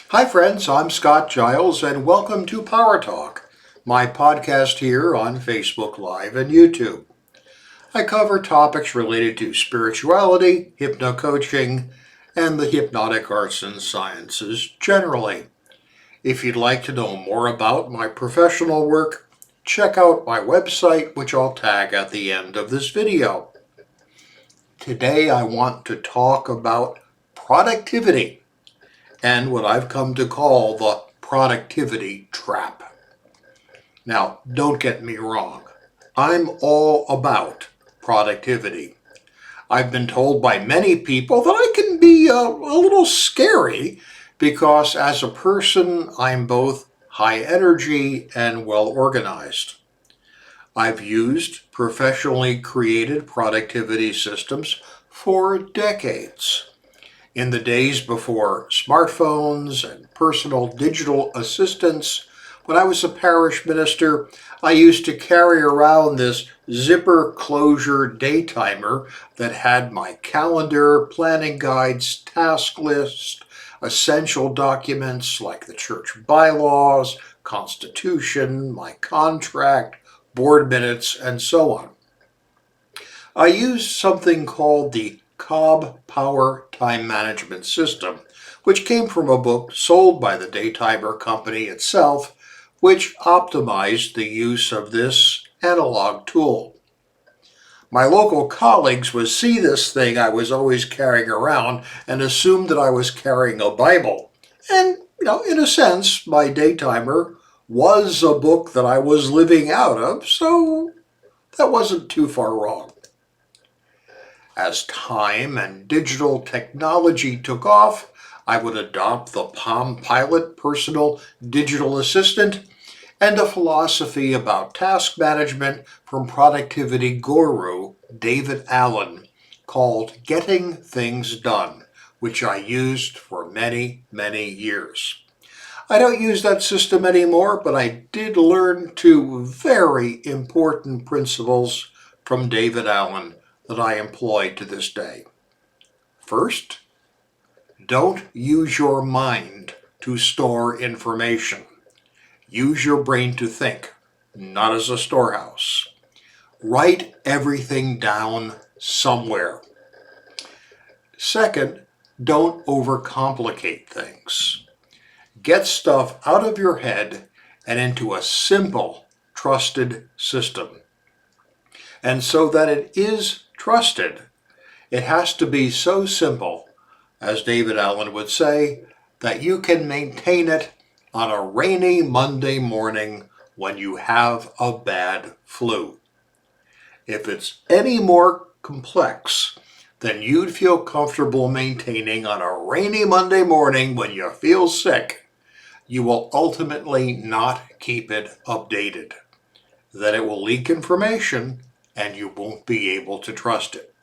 Hi friends, I'm Scott Giles and welcome to Power Talk, my podcast here on Facebook Live and YouTube. I cover topics related to spirituality, hypno-coaching, and the hypnotic arts and sciences generally. If you'd like to know more about my professional work, check out my website, which I'll tag at the end of this video. Today I want to talk about productivity and what I've come to call the productivity trap. Now, don't get me wrong. I'm all about productivity. I've been told by many people that I can be a little scary because as a person, I'm both high energy and well organized. I've used professionally created productivity systems for decades. In the days before smartphones and personal digital assistants, when I was a parish minister, I used to carry around this zipper closure day timer that had my calendar, planning guides, task list, essential documents like the church bylaws, constitution, my contract, board minutes, and so on. I used something called the Cobb Power Time Management System, which came from a book sold by the Daytimer company itself, which optimized the use of this analog tool. My local colleagues would see this thing I was always carrying around and assume that I was carrying a Bible. And, in a sense, my Daytimer was a book that I was living out of, so that wasn't too far wrong. As time and digital technology took off, I would adopt the Palm Pilot personal digital assistant and a philosophy about task management from productivity guru David Allen called Getting Things Done, which I used for many, many years. I don't use that system anymore, but I did learn two very important principles from David Allen that I employ to this day. First, don't use your mind to store information. Use your brain to think, not as a storehouse. Write everything down somewhere. Second, don't overcomplicate things. Get stuff out of your head and into a simple, trusted system. And so that it is trusted, it has to be so simple, as David Allen would say, that you can maintain it on a rainy Monday morning when you have a bad flu. If it's any more complex than you'd feel comfortable maintaining on a rainy Monday morning when you feel sick, you will ultimately not keep it updated. Then it will leak information and you won't be able to trust it.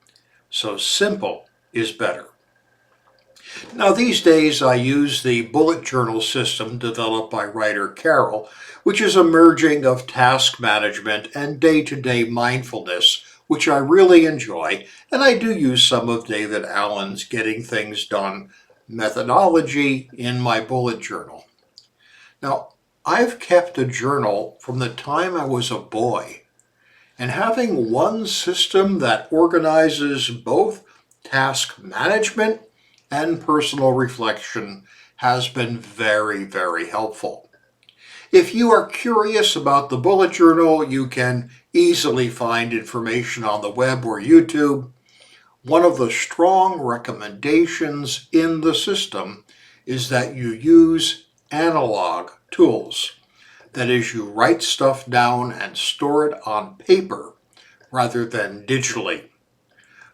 So simple is better. Now these days I use the bullet journal system developed by Ryder Carroll, which is a merging of task management and day-to-day mindfulness, which I really enjoy, and I do use some of David Allen's Getting Things Done methodology in my bullet journal. Now, I've kept a journal from the time I was a boy, and having one system that organizes both task management and personal reflection has been very, very helpful. If you are curious about the bullet journal, you can easily find information on the web or YouTube. One of the strong recommendations in the system is that you use analog tools. That is, you write stuff down and store it on paper rather than digitally.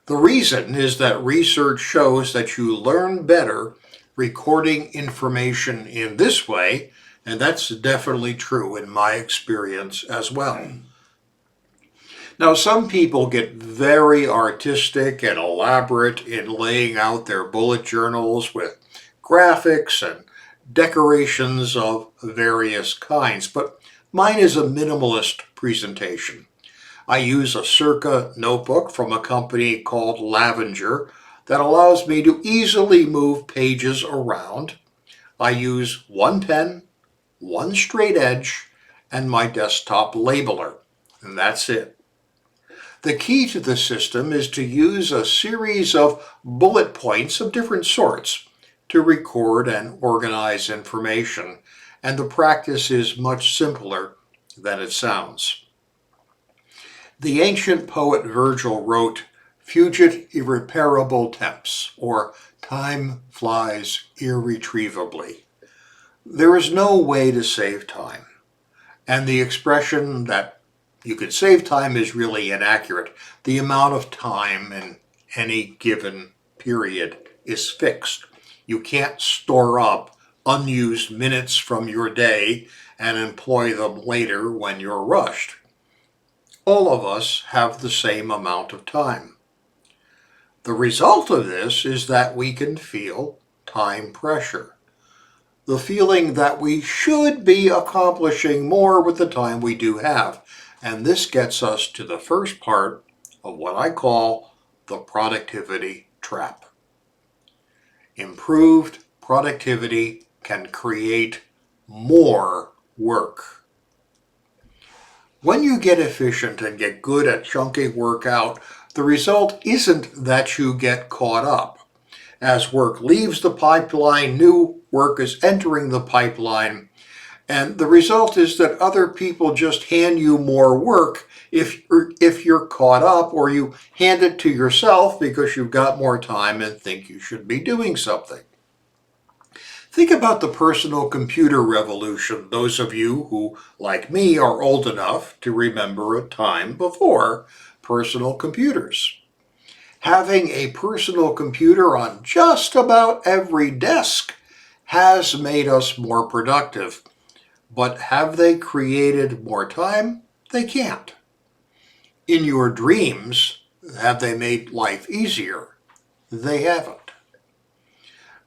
The reason is that research shows that you learn better recording information in this way, and that's definitely true in my experience as well. Now, some people get very artistic and elaborate in laying out their bullet journals with graphics and decorations of various kinds, but mine is a minimalist presentation. I use a Circa notebook from a company called Lavenger that allows me to easily move pages around. I use one pen, one straight edge, and my desktop labeler, and that's it. The key to the system is to use a series of bullet points of different sorts to record and organize information, and the practice is much simpler than it sounds. The ancient poet Virgil wrote, "Fugit irreparable temps," or "time flies irretrievably." There is no way to save time, and the expression that you could save time is really inaccurate. The amount of time in any given period is fixed. You can't store up unused minutes from your day and employ them later when you're rushed. All of us have the same amount of time. The result of this is that we can feel time pressure. The feeling that we should be accomplishing more with the time we do have. And this gets us to the first part of what I call the productivity trap. Improved productivity can create more work. When you get efficient and get good at chunking work out, the result isn't that you get caught up. As work leaves the pipeline, new work is entering the pipeline, and the result is that other people just hand you more work if you're caught up, or you hand it to yourself because you've got more time and think you should be doing something. Think about the personal computer revolution, those of you who, like me, are old enough to remember a time before personal computers. Having a personal computer on just about every desk has made us more productive. But have they created more time? They can't. In your dreams, have they made life easier? They haven't.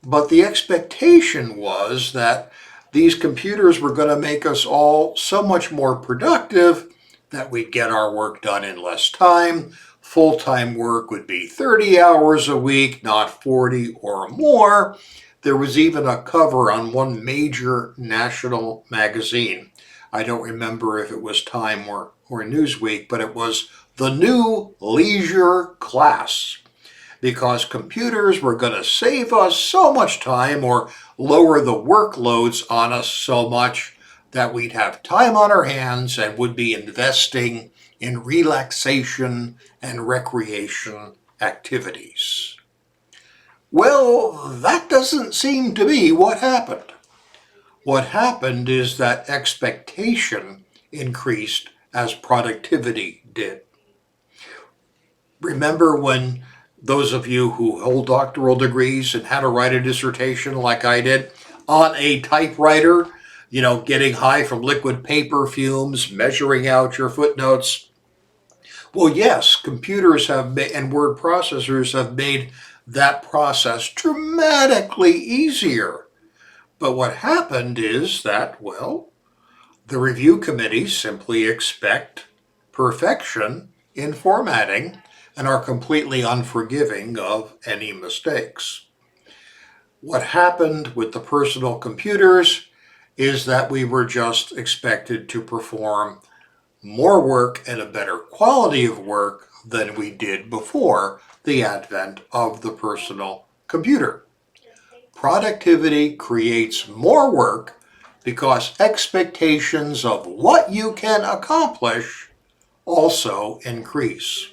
But the expectation was that these computers were going to make us all so much more productive that we'd get our work done in less time. Full-time work would be 30 hours a week, not 40 or more. There was even a cover on one major national magazine. I don't remember if it was Time or Newsweek, but it was the new leisure class, because computers were going to save us so much time or lower the workloads on us so much that we'd have time on our hands and would be investing in relaxation and recreation activities. Well, that doesn't seem to be what happened. What happened is that expectation increased as productivity did. Remember when those of you who hold doctoral degrees and had to write a dissertation like I did on a typewriter, getting high from liquid paper fumes, measuring out your footnotes? Well, yes, computers and word processors have made that process dramatically easier. But what happened is that, the review committees simply expect perfection in formatting and are completely unforgiving of any mistakes. What happened with the personal computers is that we were just expected to perform more work and a better quality of work than we did before the advent of the personal computer. Productivity creates more work because expectations of what you can accomplish also increase.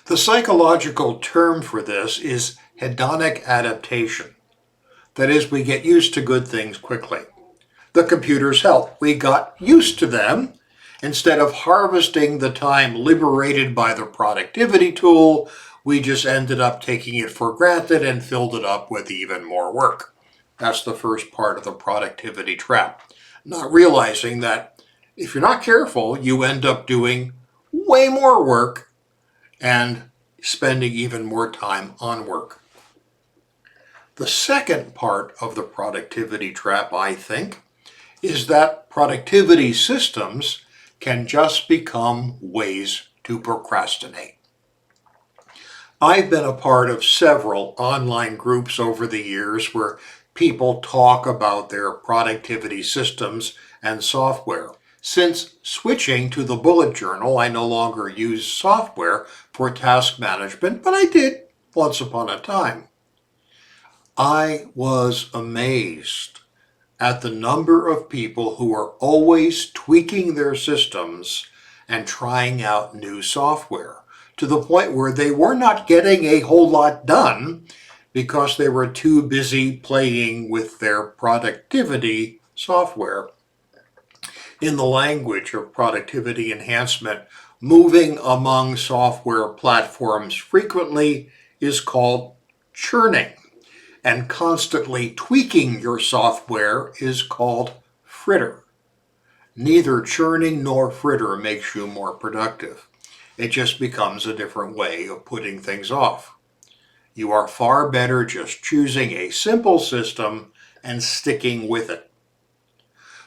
The psychological term for this is hedonic adaptation. That is, we get used to good things quickly. The computers help. We got used to them. Instead of harvesting the time liberated by the productivity tool, we just ended up taking it for granted and filled it up with even more work. That's the first part of the productivity trap. Not realizing that if you're not careful, you end up doing way more work and spending even more time on work. The second part of the productivity trap, I think, is that productivity systems can just become ways to procrastinate. I've been a part of several online groups over the years where people talk about their productivity systems and software. Since switching to the bullet journal, I no longer use software for task management, but I did once upon a time. I was amazed at the number of people who are always tweaking their systems and trying out new software to the point where they were not getting a whole lot done because they were too busy playing with their productivity software. In the language of productivity enhancement, moving among software platforms frequently is called churning, and constantly tweaking your software is called fritter. Neither churning nor fritter makes you more productive. It just becomes a different way of putting things off. You are far better just choosing a simple system and sticking with it.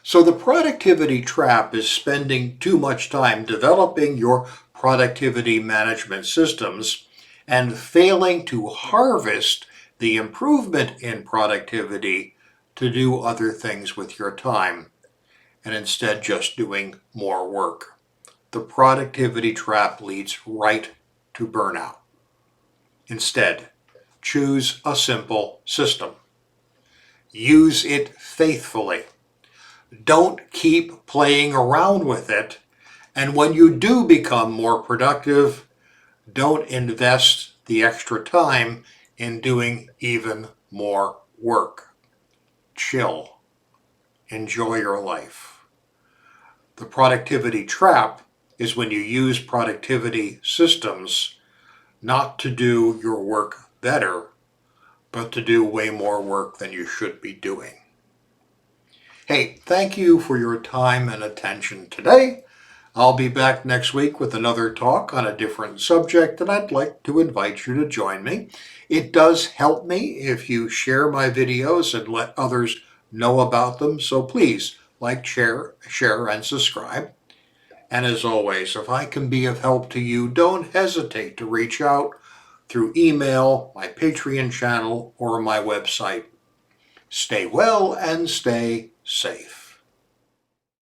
So the productivity trap is spending too much time developing your productivity management systems and failing to harvest the improvement in productivity to do other things with your time, and instead just doing more work. The productivity trap leads right to burnout. Instead, choose a simple system. Use it faithfully. Don't keep playing around with it. And when you do become more productive, don't invest the extra time in doing even more work. Chill. Enjoy your life. The productivity trap is when you use productivity systems not to do your work better, but to do way more work than you should be doing. Hey, thank you for your time and attention today. I'll be back next week with another talk on a different subject, and I'd like to invite you to join me. It does help me if you share my videos and let others know about them, so please like, share, and subscribe. And as always, if I can be of help to you, don't hesitate to reach out through email, my Patreon channel, or my website. Stay well and stay safe.